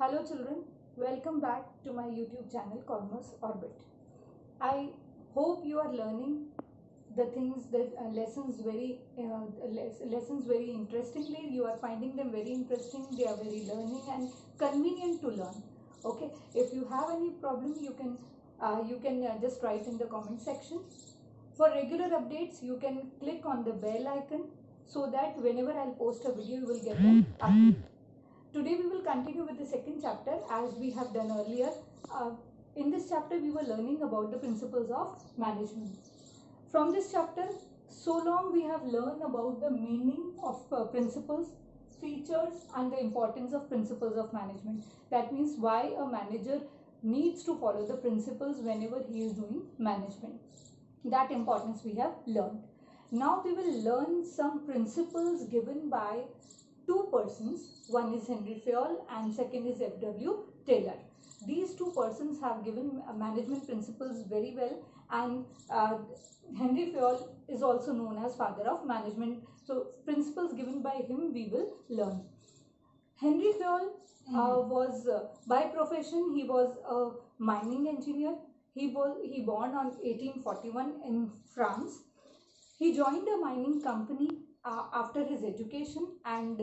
Hello children, welcome back to my YouTube channel Cosmos Orbit. I hope you are learning the things that lessons very interestingly. You are finding them very interesting. They are very learning and convenient to learn. Okay, if you have any problem, you can just write in the comment section. For regular updates, you can click on the bell icon so that whenever I'll post a video, you will get an update. Today we will continue with the second chapter as we have done earlier. In this chapter we were learning about the principles of management. From this chapter, so long we have learned about the meaning of principles, features and the importance of principles of management. That means why a manager needs to follow the principles whenever he is doing management. That importance we have learned. Now we will learn some principles given by two persons. One is Henry Fayol and second is F.W. Taylor. These two persons have given management principles very well, and Henry Fayol is also known as father of management. So principles given by him we will learn. Henry Fayol was by profession he was a mining engineer. He born on 1841 in France. He joined a mining company after his education, and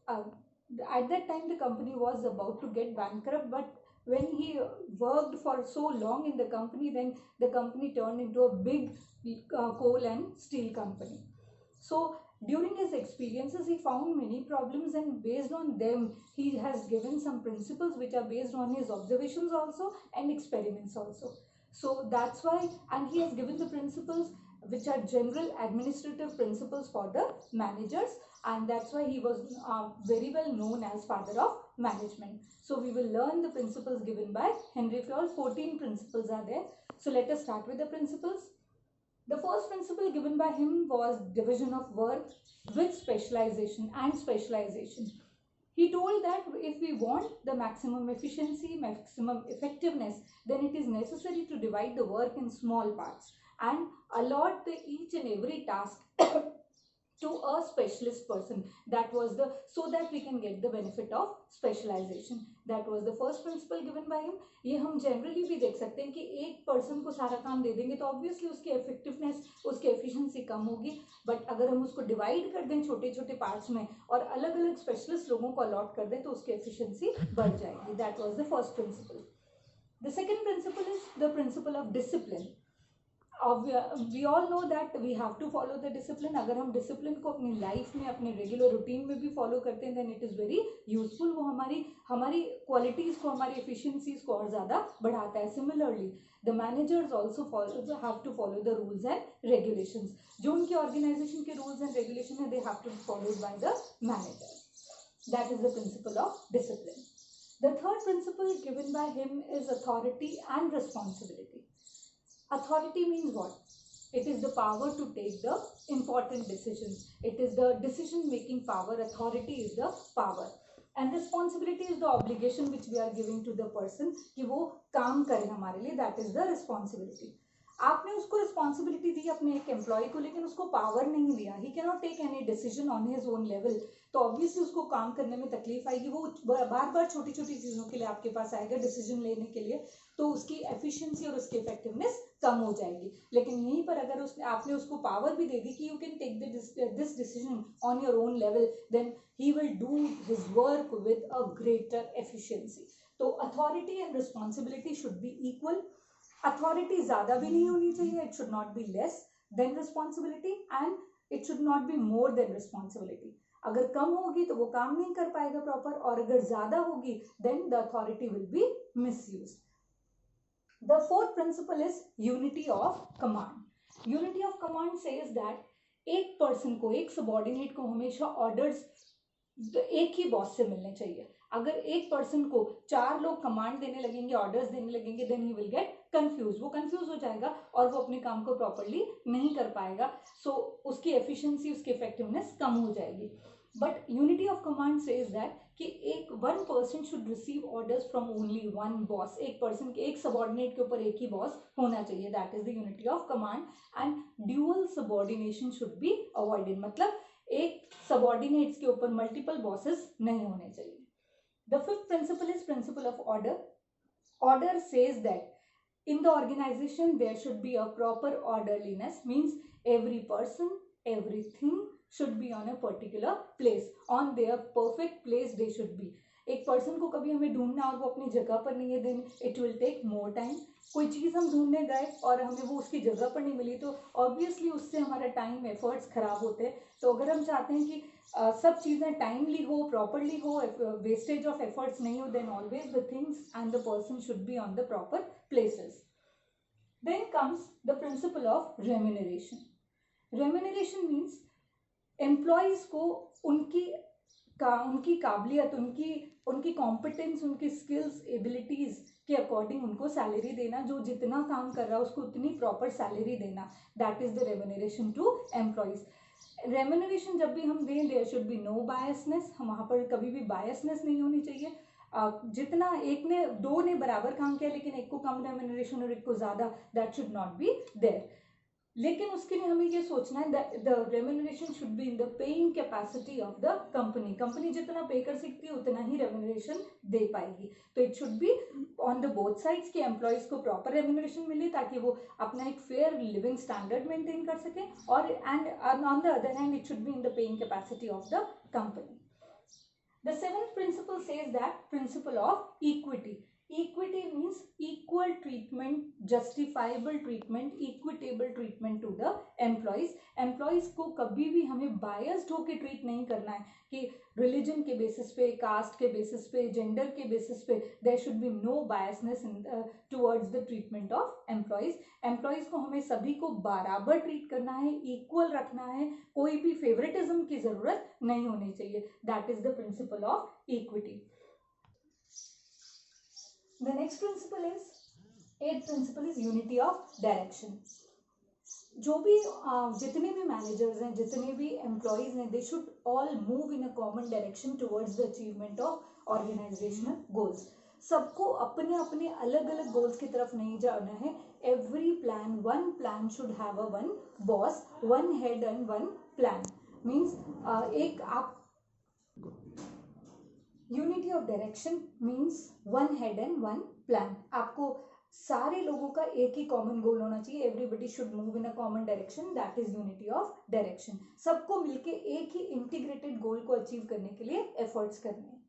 at that time the company was about to get bankrupt, but when he worked for so long in the company, then the company turned into a big coal and steel company. So during his experiences he found many problems, and based on them he has given some principles which are based on his observations also and experiments also. So that's why, and he has given the principles which are general administrative principles for the managers, and that's why he was very well known as father of management. So we will learn the principles given by Henry Fayol. 14 principles are there. So let us start with the principles. The first principle given by him was division of work with specialization and specialization. He told that if we want the maximum efficiency, maximum effectiveness, then it is necessary to divide the work in small parts and allot each and every task to a specialist person. That was so that we can get the benefit of specialization. That was the first principle given by him. ये हम generally भी देख सकते हैं कि एक person को सारा काम दे देंगे तो ऑब्वियसली उसकी इफेक्टिवनेस, उसकी एफिशिएंसी कम होगी, बट अगर हम उसको डिवाइड कर दें छोटे छोटे पार्ट्स में और अलग अलग स्पेशलिस्ट लोगों को अलॉट कर दें तो उसकी एफिशिएंसी बढ़ जाएगी. That was the first principle. The second principle is the principle of discipline. we all know that we have to follow the discipline. अगर हम डिसिप्लिन को अपनी लाइफ में, अपने रेगुलर रूटीन में भी फॉलो करते हैं, then it is very useful. वो हमारी क्वालिटीज़ को, हमारी एफिशिएंसीज को और ज़्यादा बढ़ाता है. Similarly the managers also have to follow the rules and regulations. जो उनके ऑर्गेनाइजेशन के रूल्स एंड रेगुलेशन है, they have to be followed by the manager. That is the principle of discipline. The third principle given by him is authority and responsibility. Authority means what? It is the power to take the important decisions. It is the decision making power. Authority is the power. And responsibility is the obligation which we are giving to the person कि वो काम करे हमारे लिए. That is the responsibility. आपने उसको responsibility दी अपने एक एम्प्लॉय को, लेकिन उसको पावर नहीं दिया. He can not take any decision on his own level. तो ऑब्वियसली उसको काम करने में तकलीफ आएगी. वो बार बार छोटी छोटी चीज़ों के लिए आपके पास आएगा डिसीजन लेने के लिए, तो उसकी एफिशिएंसी और उसकी इफेक्टिवनेस कम हो जाएगी. लेकिन यहीं पर अगर आपने उसको पावर भी दे दी कि you can take this decision on your own level, then he will do his work with a greater efficiency. तो authority and responsibility should be equal. Authority ज्यादा भी नहीं होनी चाहिए, it should not be less than responsibility, and it should not be more than responsibility. अगर कम होगी तो वो काम नहीं कर पाएगा प्रॉपर, और अगर ज्यादा होगी then the authority will be misused. The fourth principle is unity of command. Unity of command says that एक पर्सन को, एक सबॉर्डिनेट को हमेशा ऑर्डर्स एक ही बॉस से मिलने चाहिए. अगर एक पर्सन को 4 लोग कमांड देने लगेंगे, ऑर्डर्स देने लगेंगे, then he will get confuse. वो कंफ्यूज हो जाएगा और वो अपने काम को प्रॉपरली नहीं कर पाएगा. सो उसकी एफिशिएंसी, उसकी इफेक्टिवनेस कम हो जाएगी. But unity of command says that कि एक one person should receive orders from only one boss. एक पर्सन के, एक सबॉर्डिनेट के ऊपर एक ही बॉस होना चाहिए. That is the unity of command. And dual subordination should be avoided. मतलब एक सबॉर्डिनेट्स के ऊपर मल्टीपल बॉसेस नहीं होने चाहिए. The fifth principle is principle of order. Order says that in the organization there should be a proper orderliness, means every person, everything should be on a particular place, on their perfect place they should be. एक person को कभी हमें ढूंढना और वो अपनी जगह पर नहीं है, then it will take more time. कोई चीज़ हम ढूंढने गए और हमें वो उसकी जगह पर नहीं मिली तो ऑब्वियसली उससे हमारा टाइम एफर्ट्स खराब होते हैं. तो अगर हम चाहते हैं कि सब चीज़ें टाइमली हो, प्रॉपरली हो, वेस्टेज ऑफ एफर्ट्स नहीं हो, then always the things and the person should be on the proper places. Then comes the principle of remuneration. Remuneration means employees को उनकी काबिलियत, उनकी कॉम्पिटेंस, उनकी स्किल्स, एबिलिटीज के अकॉर्डिंग उनको सैलरी देना. जो जितना काम कर रहा है उसको उतनी प्रॉपर सैलरी देना. That is the remuneration to employees. Remuneration जब भी हम दें, there should be no biasness. हम वहाँ पर कभी भी बायसनेस नहीं होनी चाहिए. जितना एक ने, दो ने बराबर काम किया लेकिन एक को कम रेम्यूनरेशन और एक को ज़्यादा, that should not be there. लेकिन उसके लिए हमें ये सोचना है the remuneration should be in the paying capacity of the company. Company जितना पे कर सकती है उतना ही रेम्यूनरेशन दे पाएगी. तो it should be on the both sides कि एम्प्लॉयज़ को प्रॉपर रेम्यूनरेशन मिले ताकि वो अपना एक फेयर लिविंग स्टैंडर्ड मेंटेन कर सकें, और and on the other hand it should be in the paying capacity of the company. The seventh principle says that principle of equity. Equity means equal treatment, justifiable treatment, equitable treatment to the employees. Employees को कभी भी हमें biased होके treat नहीं करना है कि religion के basis पे, caste के basis पे, gender के basis पे. There should be no biasness towards the treatment of employees. Employees को हमें सभी को बराबर treat करना है, equal रखना है, कोई भी favoritism की ज़रूरत नहीं होनी चाहिए. That is the principle of equity. The next principle is, eighth principle is unity of direction. जो भी जितने भी मैनेजर्स हैं, जितने भी एम्प्लॉयज़ हैं, they should all move in a common direction towards the achievement of organizational goals. सबको अपने अपने अलग अलग गोल्स की तरफ नहीं जाना है. Every plan, one plan should have a one boss, one head and one plan. Means एक आप unity of direction means one head and one plan. आपको सारे लोगों का एक ही कॉमन गोल होना चाहिए. Everybody should move in a common direction. That is unity of direction. सबको मिलके एक ही इंटीग्रेटेड गोल को अचीव करने के लिए एफर्ट्स करने हैं.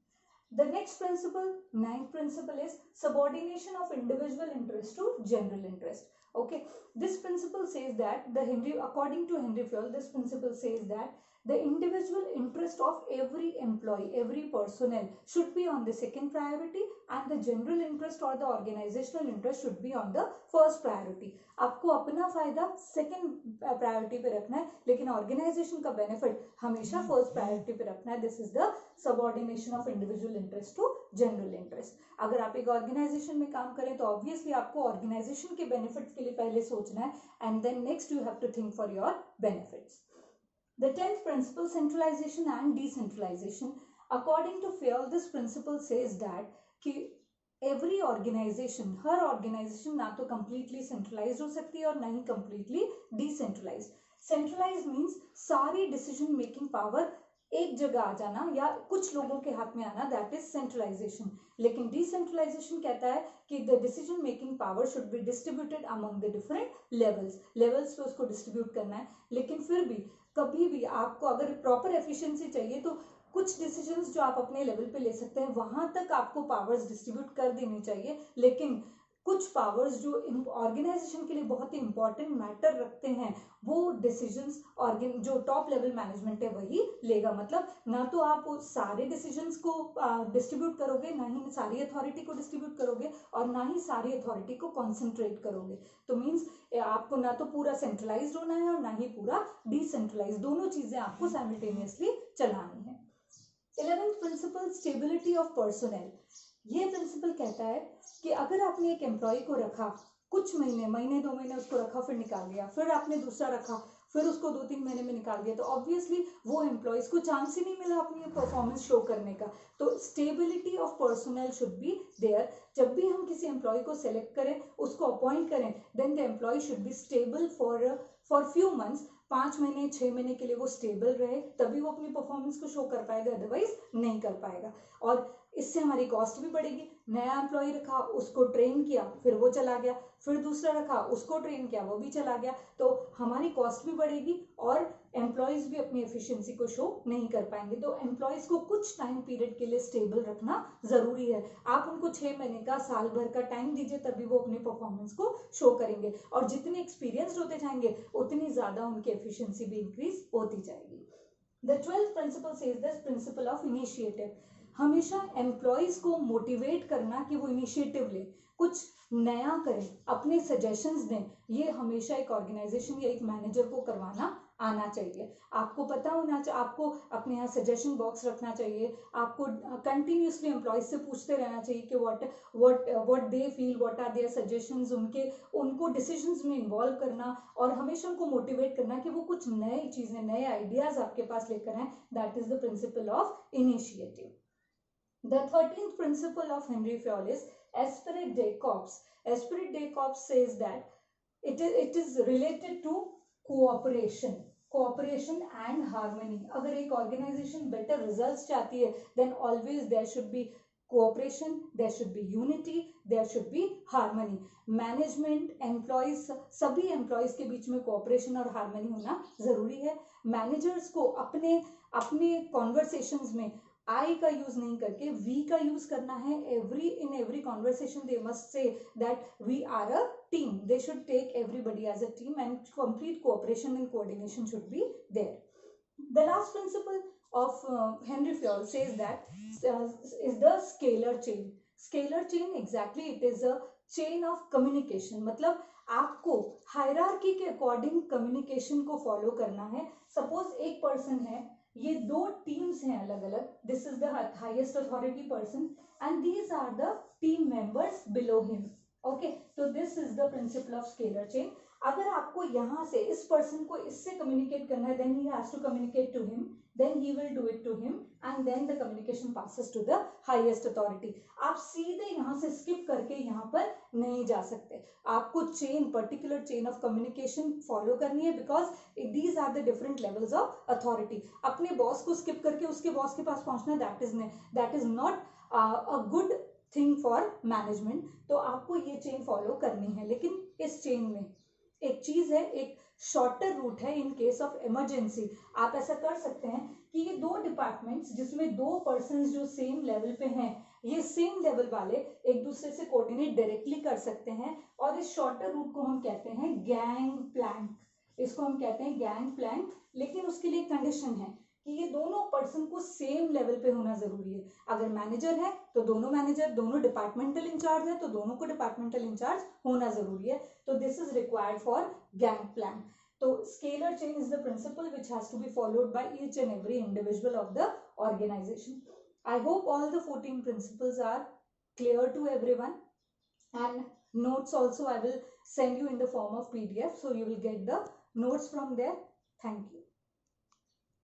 The next principle, ninth principle, is subordination of individual interest to general interest. Okay, this principle says that according to Henry Fayol, this principle says that the individual interest of every employee, every personnel should be on the second priority, and the general interest or the organizational interest should be on the first priority. आपको अपना फायदा second priority पे रखना है, लेकिन organisation का benefit हमेशा first priority पे रखना है. This is the subordination of individual interest to general interest. अगर आप एक ऑर्गेनाइजेशन में काम करें तो ऑब्वियसली आपको ऑर्गेनाइजेशन के बेनिफिट्स के लिए पहले सोचना है, and then next you have to think for your benefits. The 10th principle, centralization and decentralization. According to Fayol, this principle says that कि every organization, हर organization ना तो completely centralized हो सकती है और ना ही completely decentralized. Centralized means सारी decision making power एक जगह आ जाना या कुछ लोगों के हाथ में आना, दैट इज सेंट्रलाइजेशन. लेकिन डिसेंट्रलाइजेशन कहता है कि the decision making power should be distributed among the different levels पे उसको डिस्ट्रीब्यूट करना है. लेकिन फिर भी कभी भी आपको अगर प्रॉपर एफिशिएंसी चाहिए तो कुछ डिसीजंस जो आप अपने लेवल पे ले सकते हैं वहां तक आपको पावर्स डिस्ट्रीब्यूट कर देनी चाहिए. लेकिन कुछ पावर्स जो ऑर्गेनाइजेशन के लिए बहुत ही इंपॉर्टेंट मैटर रखते हैं वो डिसीजंस जो टॉप लेवल मैनेजमेंट है वही लेगा. मतलब ना तो आप सारे डिसीजंस को डिस्ट्रीब्यूट करोगे, ना ही सारी अथॉरिटी को डिस्ट्रीब्यूट करोगे, और ना ही सारी अथॉरिटी को कॉन्सेंट्रेट करोगे. तो मीन्स आपको ना तो पूरा सेंट्रलाइज्ड होना है और ना ही पूरा डिसेंट्रलाइज्ड. दोनों चीजें आपको साइमल्टेनियसली चलानी है. 11th principle, stability of personnel. ये प्रिंसिपल कहता है कि अगर आपने एक एम्प्लॉय को रखा कुछ महीने 2 महीने उसको रखा, फिर निकाल दिया, फिर आपने दूसरा रखा, फिर उसको 2-3 महीने में निकाल दिया, तो ऑब्वियसली वो एम्प्लॉयज को चांस ही नहीं मिला अपनी परफॉर्मेंस शो करने का. तो stability of personnel should be there. जब भी हम किसी एम्प्लॉय को सेलेक्ट करें, उसको अपॉइंट करें, then the employee should be stable for few months. 5 महीने 6 महीने के लिए वो स्टेबल रहे, तभी वो अपनी परफॉर्मेंस को शो कर पाएगा, अदरवाइज नहीं कर पाएगा. और इससे हमारी कॉस्ट भी बढ़ेगी। नया एम्प्लॉय रखा, उसको ट्रेन किया, फिर वो चला गया, फिर दूसरा रखा, उसको ट्रेन किया, वो भी चला गया, तो हमारी कॉस्ट भी बढ़ेगी और एम्प्लॉयज भी अपनी एफिशिएंसी को शो नहीं कर पाएंगे। तो एम्प्लॉयज को कुछ टाइम पीरियड के लिए स्टेबल रखना जरूरी है। आप उनको 6 महीने का, साल भर का टाइम दीजिए, तभी वो अपनी परफॉर्मेंस को शो करेंगे, और जितने एक्सपीरियंस्ड होते जाएंगे उतनी ज्यादा उनकी एफिशिएंसी भी इंक्रीज होती जाएगी। The 12th principle says this principle of initiative. हमेशा एम्प्लॉयज को मोटिवेट करना कि वो इनिशिएटिव ले, कुछ नया करें, अपने सजेशंस दें, ये हमेशा एक ऑर्गेनाइजेशन या एक मैनेजर को करवाना आना चाहिए। आपको पता होना चाहिए, आपको अपने यहाँ सजेशन बॉक्स रखना चाहिए, आपको कंटिन्यूसली एम्प्लॉयज से पूछते रहना चाहिए कि what they feel, what are their suggestions, उनको डिसीजंस में इन्वॉल्व करना और हमेशा उनको मोटिवेट करना कि वो कुछ नई चीजें, नए आइडियाज आपके पास लेकर आए। That is the principle of initiative. The 13th principle of Henry Fayol is Esprit de Corps. Esprit de Corps says that it is related to cooperation and harmony. अगर एक organization better results चाहती है, then always there should be cooperation, there should be unity, there should be harmony. Management, employees, सभी employees के बीच में cooperation और harmony होना जरूरी है। मैनेजर्स को अपने कॉन्वर्सेशंस में आई का यूज नहीं करके वी का यूज करना है। In every conversation they must say that we are a team, they should take everybody as a team and complete cooperation and coordination should be there. The last principle of Henry Fayol says that is the scalar chain. Scalar chain, exactly, it is a chain of communication. मतलब आपको hierarchy के according communication को follow करना है। Suppose एक person है, ये दो टीम्स हैं अलग अलग, this is the highest authority person and these are the team members below him. Okay, तो this is the principle of scalar chain. अगर आपको यहाँ से इस पर्सन को इससे कम्युनिकेट करना है, then he has to communicate to him, then he will do it to him and then the communication passes to the highest authority. आप सीधे यहाँ से स्किप करके यहाँ पर नहीं जा सकते, आपको particular chain of communication follow करनी है, because these are the different levels of authority. अपने बॉस को स्किप करके उसके बॉस के पास पहुंचना, that is not a good thing for management. तो आपको ये चेन फॉलो करनी है, लेकिन इस चेन में एक चीज है, एक शॉर्टर रूट है इन केस ऑफ इमरजेंसी। आप ऐसा कर सकते हैं कि ये दो डिपार्टमेंट्स जिसमें दो पर्सन्स जो सेम लेवल पे हैं, ये सेम लेवल वाले एक दूसरे से कोऑर्डिनेट डायरेक्टली कर सकते हैं, और इस शॉर्टर रूट को हम कहते हैं गैंग प्लैंक। इसको हम कहते हैं गैंग प्लैंक, लेकिन उसके लिए कंडीशन है कि ये दोनों पर्सन को सेम लेवल पे होना जरूरी है। अगर मैनेजर है तो दोनों मैनेजर, दोनों डिपार्टमेंटल इंचार्ज है तो दोनों को डिपार्टमेंटल इंचार्ज होना जरूरी है। तो this is required for gang plan. तो scalar chain is the principle which has to be followed by each and every individual of the organisation. I hope all the 14 principles are clear to everyone, and notes also I will send you in the form of PDF, so you will get the notes from there. Thank you.